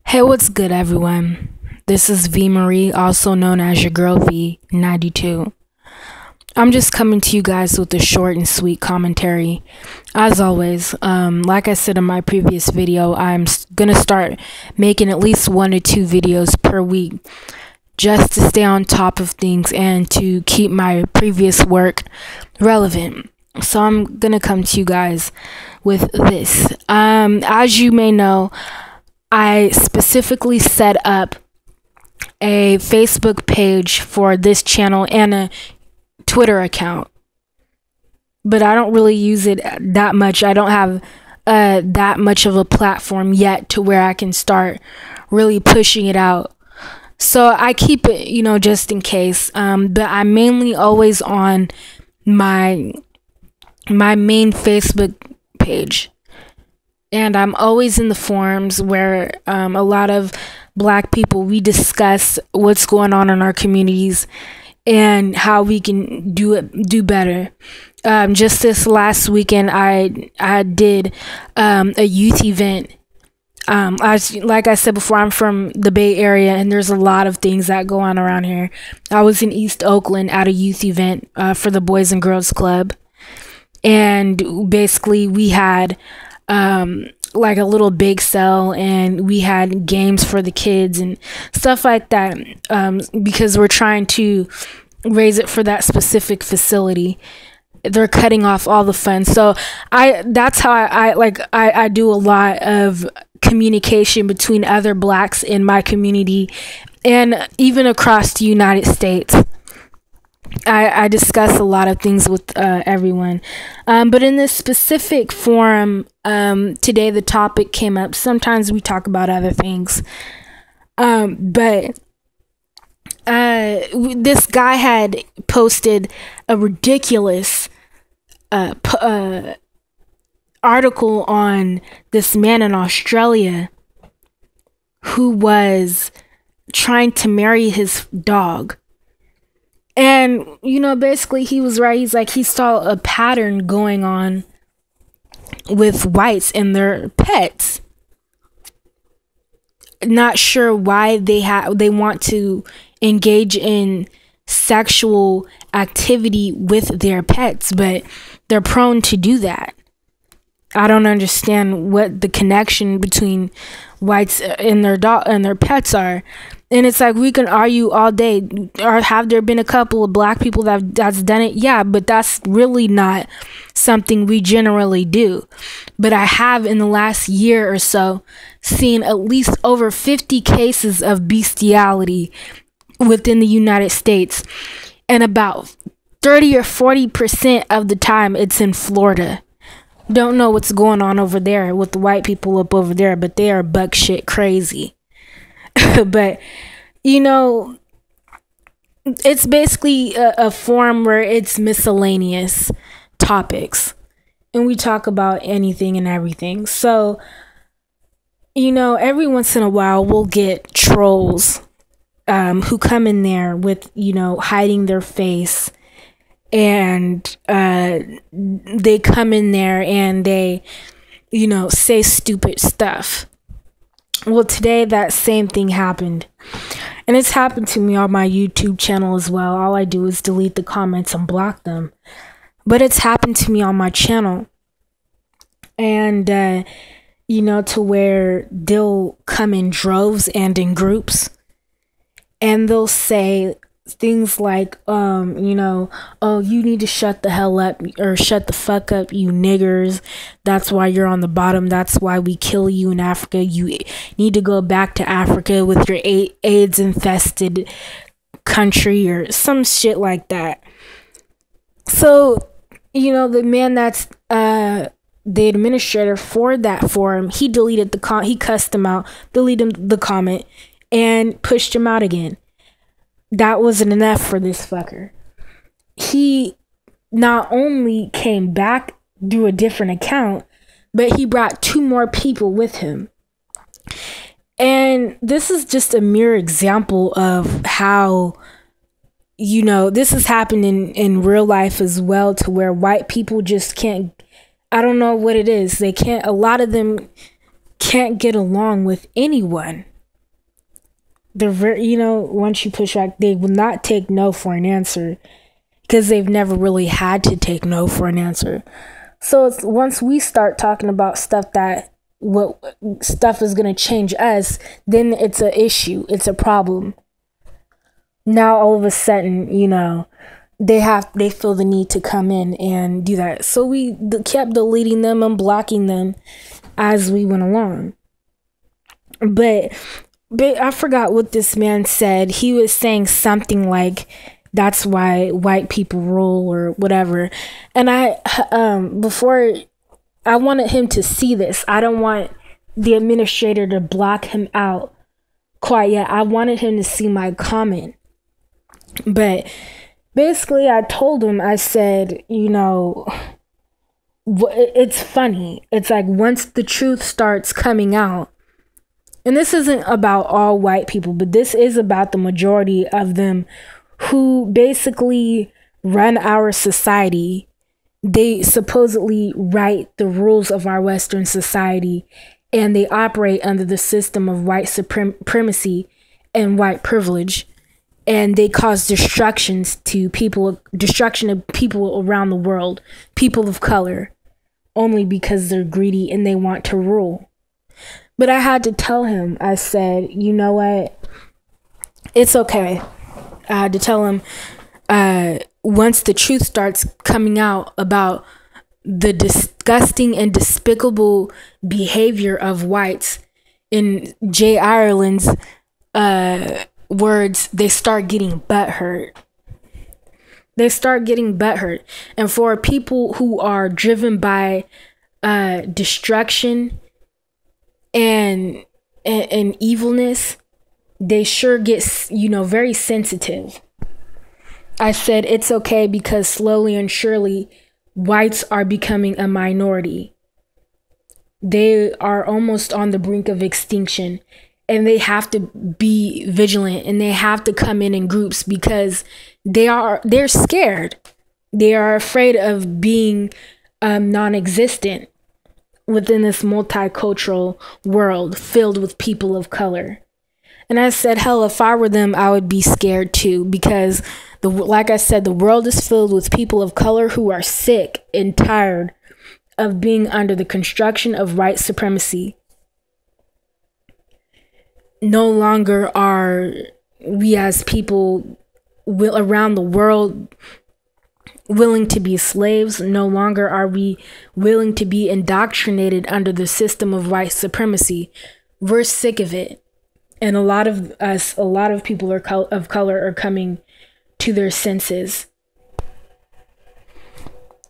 Hey, what's good, everyone? This is V Marie, also known as your girl V92. I'm just coming to you guys with a short and sweet commentary. As always, like I said in my previous video, I'm gonna start making at least 1 or 2 videos per week just to stay on top of things and to keep my previous work relevant. So I'm gonna come to you guys with this. As you may know, I specifically set up a Facebook page for this channel and a Twitter account, but I don't really use it that much. I don't have that much of a platform yet to where I can start really pushing it out. So I keep it, just in case. But I'm mainly always on my main Facebook page. And I'm always in the forums where a lot of Black people, we discuss what's going on in our communities and how we can do better. Just this last weekend, I did a youth event. Like I said before, I'm from the Bay Area, and there's a lot of things that go on around here. I was in East Oakland at a youth event for the Boys and Girls Club, and basically we had like a little bake sale, and we had games for the kids and stuff like that, because we're trying to raise it for that specific facility. They're cutting off all the funds, so that's how I do a lot of communication between other Blacks in my community and even across the United States. I discuss a lot of things with everyone, but in this specific forum today, the topic came up. Sometimes we talk about other things, but this guy had posted a ridiculous article on this man in Australia who was trying to marry his dog. And, basically he was right. He's like, he saw a pattern going on with whites and their pets. Not sure why they want to engage in sexual activity with their pets, but they're prone to do that. I don't understand what the connection between whites and their dog and their pets are. And it's like, we can argue all day. Or have there been a couple of Black people that's done it? Yeah, but that's really not something we generally do. But I have, in the last year or so, seen at least over 50 cases of bestiality within the United States. And about 30 or 40% of the time, it's in Florida. Don't know what's going on over there with the white people up over there, but they are buck shit crazy. But, it's basically a forum where it's miscellaneous topics, and we talk about anything and everything. So, every once in a while we'll get trolls who come in there with, hiding their face, and they come in there and they, say stupid stuff. Well, today that same thing happened, and it's happened to me on my YouTube channel as well. All I do is delete the comments and block them, but it's happened to me on my channel. And to where they'll come in droves and in groups, and they'll say things like, oh, you need to shut the hell up, or shut the fuck up, you niggers. That's why you're on the bottom. That's why we kill you in Africa. You need to go back to Africa with your AIDS infested country, or some shit like that. So, the man that's the administrator for that forum, he deleted he cussed him out, deleted the comment, and pushed him out again. That wasn't enough for this fucker. He not only came back through a different account, but he brought 2 more people with him. And this is just a mere example of how, this has happened in real life as well, to where white people just can't, I don't know what it is. A lot of them can't get along with anyone. They're very, once you push back, they will not take no for an answer because they've never really had to take no for an answer. So it's once we start talking about stuff that what stuff is going to change us, then it's an issue. It's a problem. Now all of a sudden, they feel the need to come in and do that. So we kept deleting them and blocking them as we went along. But I forgot what this man said. He was saying something like, that's why white people rule or whatever. And before I wanted him to see this. I don't want the administrator to block him out quite yet. I wanted him to see my comment. But basically I told him, I said, it's funny. It's like once the truth starts coming out, and this isn't about all white people, but this is about the majority of them who basically run our society. They supposedly write the rules of our Western society, and they operate under the system of white supremacy and white privilege. And they cause destruction of people around the world, people of color, only because they're greedy and they want to rule. But I had to tell him, I said, you know what? It's okay. I had to tell him, once the truth starts coming out about the disgusting and despicable behavior of whites, in Jay Ireland's words, they start getting butthurt. And for people who are driven by destruction and evilness, they sure get, very sensitive. I said, it's okay because slowly and surely, whites are becoming a minority. They are almost on the brink of extinction, and they have to be vigilant, and they have to come in groups because they're scared. They are afraid of being non-existent within this multicultural world filled with people of color. And I said, hell, if I were them, I would be scared too, because like I said, the world is filled with people of color who are sick and tired of being under the construction of white supremacy. No longer are we as people around the world willing to be slaves. No longer are we willing to be indoctrinated under the system of white supremacy. We're sick of it. And a lot of people of color are coming to their senses.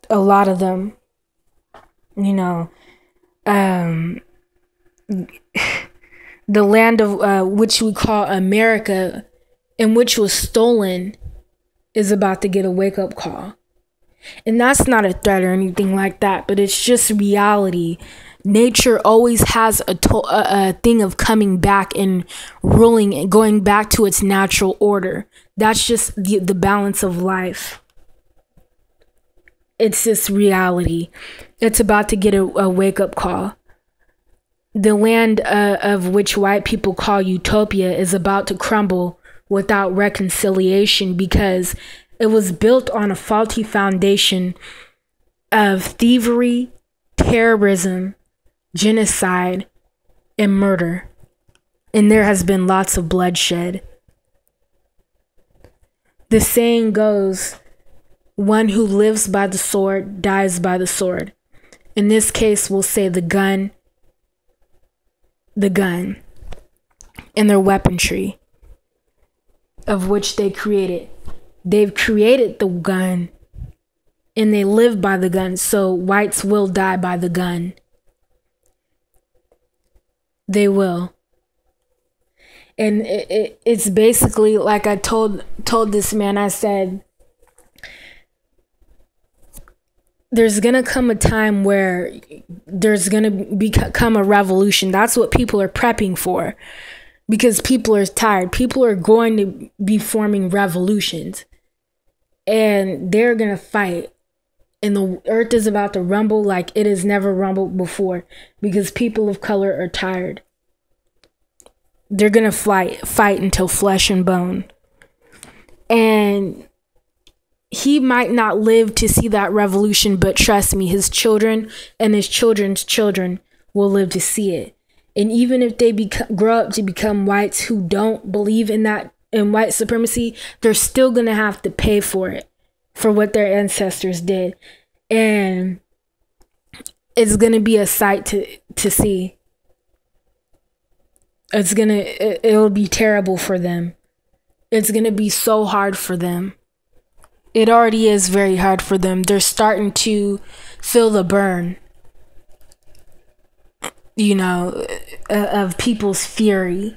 A lot of them, the land of which we call America, and which was stolen, is about to get a wake-up call. And that's not a threat or anything like that, but it's just reality. Nature always has a thing of coming back and ruling and going back to its natural order. That's just the balance of life. It's just reality. It's about to get a wake-up call. The land of which white people call utopia is about to crumble without reconciliation because it was built on a faulty foundation of thievery, terrorism, genocide, and murder. And there has been lots of bloodshed. The saying goes, one who lives by the sword dies by the sword. In this case, we'll say the gun, and their weaponry, of which they created. They've created the gun, and they live by the gun, so whites will die by the gun. They will. And it's basically like I told this man, I said, there's going to come a time where there's going to become a revolution. That's what people are prepping for, because people are tired. People are going to be forming revolutions, and they're going to fight. And the earth is about to rumble like it has never rumbled before, because people of color are tired. they're gonna fight until flesh and bone. And he might not live to see that revolution, but trust me, his children and his children's children will live to see it. And even if they grow up to become whites who don't believe in white supremacy, they're still gonna have to pay for it, for what their ancestors did. And it's gonna be a sight to see. It'll be terrible for them. It's gonna be so hard for them. It already is very hard for them. They're starting to feel the burn, of people's fury,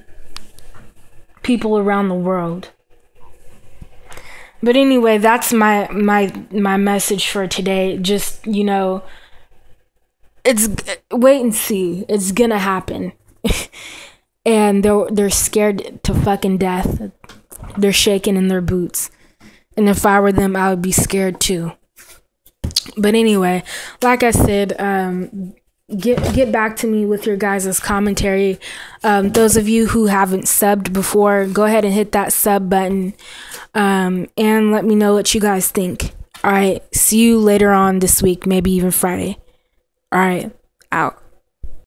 people around the world. But anyway, that's my message for today. Just, it's wait and see. It's gonna happen. And they're scared to fucking death. They're shaking in their boots. And if I were them, I would be scared too. But anyway, like I said, get back to me with your guys' commentary. Those of you who haven't subbed before, go ahead and hit that sub button, and let me know what you guys think. All right, see you later on this week, maybe even Friday. All right, out.